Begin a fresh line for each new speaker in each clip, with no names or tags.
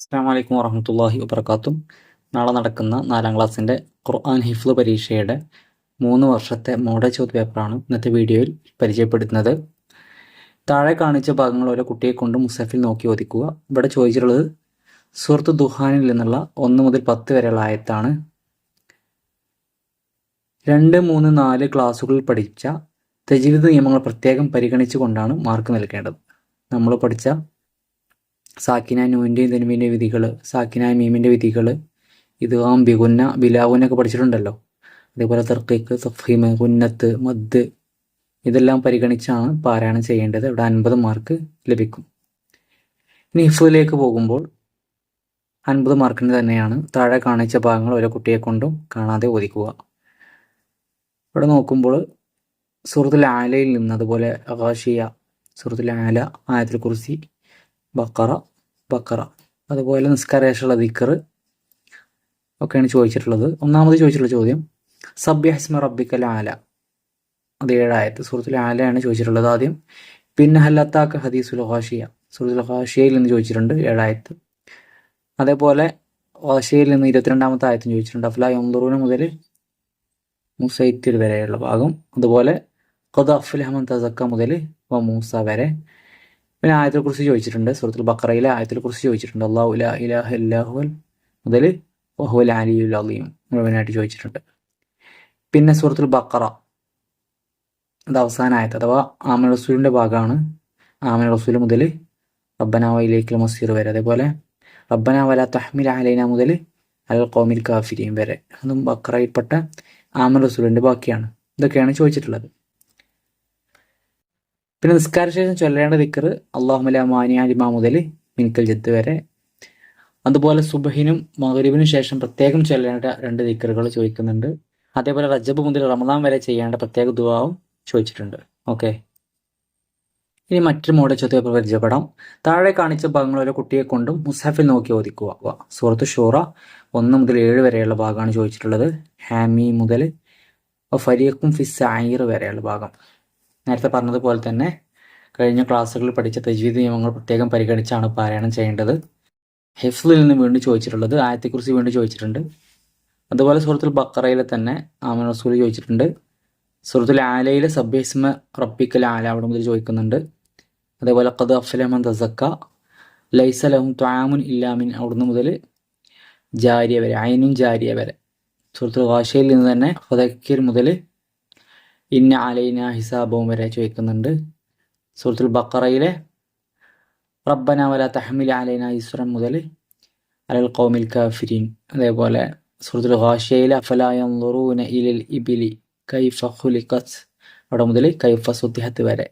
അസ്സലാമു അലൈക്കും വറഹ്മത്തുള്ളാഹി വബറകാതുഹു. നാളെ നടക്കുന്ന 4ാം ക്ലാസ്സിൻ്റെ ഖുർആൻ ഹിഫ്ള് പരീക്ഷയുടെ 3 വർഷത്തെ മോഡൽ ചോദ്യ പേപ്പറാണ് ഇന്നത്തെ വീഡിയോയിൽ പരിചയപ്പെടുത്തുന്നത്. താഴെ കാണിച്ച ഭാഗങ്ങൾ ഓരോ കുട്ടിയെ കൊണ്ട് മുസഹഫിൽ നോക്കി ഓദിക്കുക. ഇവിടെ ചോദിച്ചിട്ടുള്ളത് സൂറത്ത് ദുഹാനിൽ നിന്നുള്ള 1 മുതൽ 10 വരെയുള്ള ആയത്താണ്. 2, 3, 4 ക്ലാസ്സുകളിൽ പഠിച്ച തജ്വീദ് നിയമങ്ങൾ പ്രത്യേകം പരിഗണിച്ചുകൊണ്ടാണ് മാർക്ക് നൽകേണ്ടത്. നമ്മൾ പഠിച്ച സാക്കിന നൂൻ്റെയും തൻവീൻ്റെ വിധികൾ, സാക്കിന മീമിൻ്റെ വിധികൾ, ഇദ്ഗാം, ബിഗുന്ന, ബിലാഗുന്നൊക്കെ പഠിച്ചിട്ടുണ്ടല്ലോ. അതേപോലെ തർക്കീക്ക്, തഫ്ഹീം, ഗുന്നത്ത്, മദ് ഇതെല്ലാം പരിഗണിച്ചാണ് പാരായണം ചെയ്യേണ്ടത്. ഇവിടെ 50 മാർക്ക് ലഭിക്കും. ഇനി ഹിഫ്ളിലേക്ക് പോകുമ്പോൾ 50 മാർക്കിന് തന്നെയാണ്. താഴെ കാണിച്ച ഭാഗങ്ങൾ ഓരോ കുട്ടിയെ കൊണ്ടും കാണാതെ ഓദിക്കുക. ഇവിടെ നോക്കുമ്പോൾ സൂറത്തുൽ ആലയിൽ നിന്ന്, അതുപോലെ ഗാഷിയ, സൂറത്തുൽ ആല, ആയത്തുൽ കുർസി, ബക്കറ, അതുപോലെ നിസ്കാരശേഷമുള്ള ദിക്ർ ഒക്കെയാണ് ചോദിച്ചിട്ടുള്ളത്. ഒന്നാമത് ചോദിച്ചിട്ടുള്ള ചോദ്യം സബ്ബിഹ് ഇസ്മ റബ്ബിക്കൽ ആല, അത് 7 ആയത്ത് സൂറത്തുൽ ആലയാണ് ചോദിച്ചിട്ടുള്ളത് ആദ്യം. പിന്നെ ഹല്ലത്താക്ക ഹദീസുൽ ഗാഷിയ, സൂറത്തുൽ ഗാഷിയയിൽ നിന്ന് ചോദിച്ചിട്ടുണ്ട് 7 ആയത്ത്. അതേപോലെ ഗാഷിയയിൽ നിന്ന് 22ാമത്തെ ആയത്തും ചോദിച്ചിട്ടുണ്ട്. അഫ്ലാ യൻദുറൂന മുതൽ മുസൈത്തിർ വരെയുള്ള ഭാഗം. അതുപോലെ ഖദ് അഫ്ലഹ മൻ തസക്ക മുതൽ മൂസ വരെ. പിന്നെ ആയത്തുൽ കുർസി ചോദിച്ചിട്ടുണ്ട്. സൂറത്തുൽ ബഖറയിലെ ആയത്തുൽ കുർസി ചോദിച്ചിട്ടുണ്ട്. അല്ലാഹു ലാ ഇലാഹ ഇല്ലാ ഹുവൽ മുതൽ വഹുവൽ അലിയുൽ അളീം മുഴുവനായിട്ട് ചോദിച്ചിട്ടുണ്ട്. പിന്നെ സൂറത്തുൽ ബഖറ, അത് അവസാന ആയത്ത് അഥവാ ആമന റസൂലിൻ്റെ ഭാഗമാണ്. ആമന റസൂൽ മുതൽ റബ്ബനാ വഇലൈക്കൽ മസീർ വരെ. അതേപോലെ റബ്ബനാ വലാ തഹ്മിൽ അലൈന മുതൽ അൽ ഖൗമിൽ കാഫിരീൻ വരെ. അതും ബഖറയിൽപ്പെട്ട ആമന റസൂലിൻ്റെ ബാക്കിയാണ്. ഇതൊക്കെയാണ് ചോദിച്ചിട്ടുള്ളത്. പിന്നെ നിസ്കാരശേഷം ചൊല്ലേണ്ട ദിക്ർ അല്ലാഹുമ്മ ലാ മാനിഅ ലിമാ മുതൽ മിൻകൽ ജദ്ദ് വരെ. അതുപോലെ സുബ്ഹിനും മഗ്രിബിനും ശേഷം പ്രത്യേകം ചൊല്ലേണ്ട 2 ദിക്റുകൾ ചോദിക്കുന്നുണ്ട്. അതേപോലെ റജബ് മുതൽ റമദാൻ വരെ ചെയ്യേണ്ട പ്രത്യേക ദുആവും ചോദിച്ചിട്ടുണ്ട്. ഓക്കെ, ഇനി മറ്റൊരു മോഡൽ ചോദ്യ പേപ്പർ പരിചയപ്പെടാം. താഴെ കാണിച്ച ഭാഗങ്ങൾ ഓരോ കുട്ടിയെ കൊണ്ടും മുസഹഫിൽ നോക്കി ഓദിക്കുക. സൂറത്ത് ഷൂറ 1 മുതൽ 7 വരെയുള്ള ഭാഗമാണ് ചോദിച്ചിട്ടുള്ളത്. ഹാമി മുതൽ ഫരീഖും ഫിസ്സഈർ വരെയുള്ള ഭാഗം. നേരത്തെ പറഞ്ഞതുപോലെ തന്നെ കഴിഞ്ഞ ക്ലാസ്സുകളിൽ പഠിച്ച തജ്വീദ് നിയമങ്ങൾ പ്രത്യേകം പരിഗണിച്ചാണ് പാരായണം ചെയ്യേണ്ടത്. ഹിഫ്ളിൽ നിന്ന് വീണ്ടും ചോദിച്ചിട്ടുള്ളത് ആയത്തെക്കുറിച്ച് വീണ്ടും ചോദിച്ചിട്ടുണ്ട്. അതുപോലെ സൂറത്തുൽ ബഖറയിലെ തന്നെ ആമന റസൂൽ ചോദിച്ചിട്ടുണ്ട്. സൂറത്തുൽ ആലയിലെ സബ്ബിഹ് ഇസ്മ റബ്ബിക്കൽ ആല അവിടെ മുതൽ ചോദിക്കുന്നുണ്ട്. അതേപോലെ ഖദ് അഫ്ലഹ മൻ തസക്ക, ലൈസ ലഹും ത്വആമുൻ ഇല്ലാ മിൻ അവിടുന്ന് മുതൽ ജാരിയ വരെ, ഐനുൻ ജാരിയ വരെ. സൂറത്തുൽ ഗാഷിയയിൽ നിന്ന് തന്നെ ഫദക്കിർ മുതൽ ഇന്ന അലൈന ഹിസാബവും വരെ ചോദിക്കുന്നുണ്ട്. സൂറത്തുൽ ബഖറയിലെ റബ്ബന വലാ തഹ്മിൽ അലൈന ഇസ്റൻ മുതൽ അലൽ ഖൗമിൽ കാഫിരീൻ. അതേപോലെ സൂറത്തുൽ ഗാഷിയയിലെ അഫലാ യൻദുറൂന ഇലൽ ഇബിലി കൈഫ ഖുലിഖത് അവിടെ മുതൽ കൈഫ സുത്തിഹത്ത് വരെ.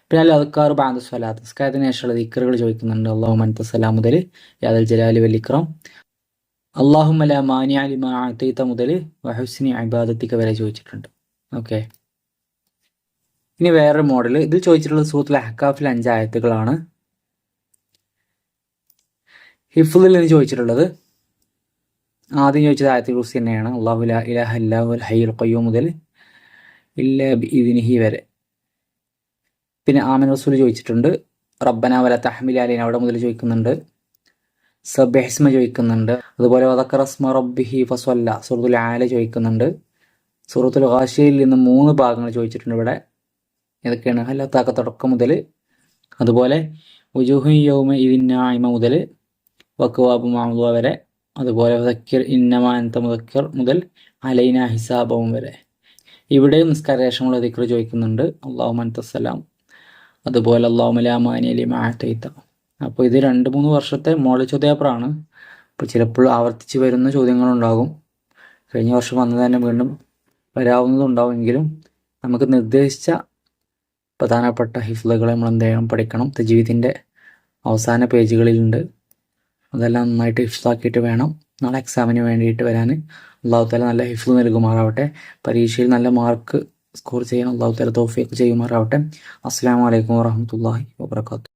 പിന്നെ അൽ അദ്കാർ ബഅദ സ്വലാത്ത്, നിസ്കാരത്തിന് ശേഷമുള്ള ദിക്റുകൾ ചോദിക്കുന്നുണ്ട്. അല്ലാഹുമ്മ അൻത സലാം മുതൽ യാ ദൽ ജലാലി വൽ ഇക്റാം, അല്ലാഹുമ്മ ലാ മാനിഅ ലിമാ അഅതൈത മുതൽ വഹുസ്നി ഇബാദതിക വരെ ചോദിച്ചിട്ടുണ്ട്. ഓക്കെ, ഇനി വേറൊരു മോഡൽ. ഇതിൽ ചോദിച്ചിട്ടുള്ളത് സൂറത്തുൽ അഹ്കാഫിൽ 5 ആയത്തുകളാണ്. ഹിഫ്ളിൽ നിന്ന് ചോദിച്ചിട്ടുള്ളത് ആദ്യം ചോദിച്ചത് ആയത്തുൽ കുർസി തന്നെയാണ്. അല്ലാഹു ലാ ഇലാഹ ഇല്ലാ ഹുവൽ ഹയ്യുൽ ഖയ്യൂം മുതൽ ഇല്ലാ ബിഇദ്നിഹി വരെ. പിന്നെ ആമന റസൂൽ ചോദിച്ചിട്ടുണ്ട്. റബ്ബനാ വലാ തഹ്മിൽ അലൈന അവിടെ മുതൽ ചോദിക്കുന്നുണ്ട്. സബ്ബിഹ് ഇസ്മ ചോദിക്കുന്നുണ്ട്. അതുപോലെ വദക്കറ ഇസ്മ റബ്ബിഹി ഫസ്വല്ല സൂറത്തുൽ ആല ചോദിക്കുന്നുണ്ട്. സൂറത്തുൽ ഗാഷിയയിൽ നിന്ന് 3 ഭാഗങ്ങൾ ചോദിച്ചിട്ടുണ്ട്. ഇവിടെ ഏതൊക്കെയാണ്? ഹല്ലത്താക്ക തുടക്കം മുതൽ, അതുപോലെ വുജൂഹു യൗമ ഇദിൻ നാഇമ മുതൽ വഖവാബു മഅദൂവ വരെ. അതുപോലെ ഫദക്കിർ ഇന്നമാ അൻത മുദക്കിർ മുതൽ അലൈന ഹിസാബവും വരെ. ഇവിടെ നിസ്കാരശേഷമുള്ള ദിക്ർ ചോദിക്കുന്നുണ്ട്. അല്ലാഹുമ്മ അൻത സലാം, അതുപോലെ അല്ലാഹുമ്മ ലാ മാനിഅ ലിമാ അഅതൈത. അപ്പോൾ ഇത് 2-3 വർഷത്തെ മോഡൽ ചോദ്യ പേപ്പറാണ്. അപ്പോൾ ചിലപ്പോൾ ആവർത്തിച്ച് വരുന്ന ചോദ്യങ്ങളുണ്ടാകും. കഴിഞ്ഞ വർഷം വന്നത് തന്നെ വീണ്ടും വരാവുന്നതുണ്ടാവുമെങ്കിലും നമുക്ക് നിർദ്ദേശിച്ച പ്രധാനപ്പെട്ട ഹിഫ്ളുകളെ നമ്മൾ എന്തെങ്കിലും പഠിക്കണം. തജ്വീദിൻ്റെ അവസാന പേജുകളിലുണ്ട്. അതെല്ലാം നന്നായിട്ട് ഹിഫ്ളാക്കിയിട്ട് വേണം നാളെ എക്സാമിന് വേണ്ടിയിട്ട് വരാൻ. അല്ലാഹു തആല നല്ല ഹിഫ്ള് നൽകുമാറാവട്ടെ. പരീക്ഷയിൽ നല്ല മാർക്ക് സ്കോർ ചെയ്യാൻ അല്ലാഹു തആല തൗഫീഖ് ചെയ്യുമാറാവട്ടെ. അസ്സലാമു അലൈക്കും വറഹ്മത്തുള്ളാഹി വബറകാതുഹു.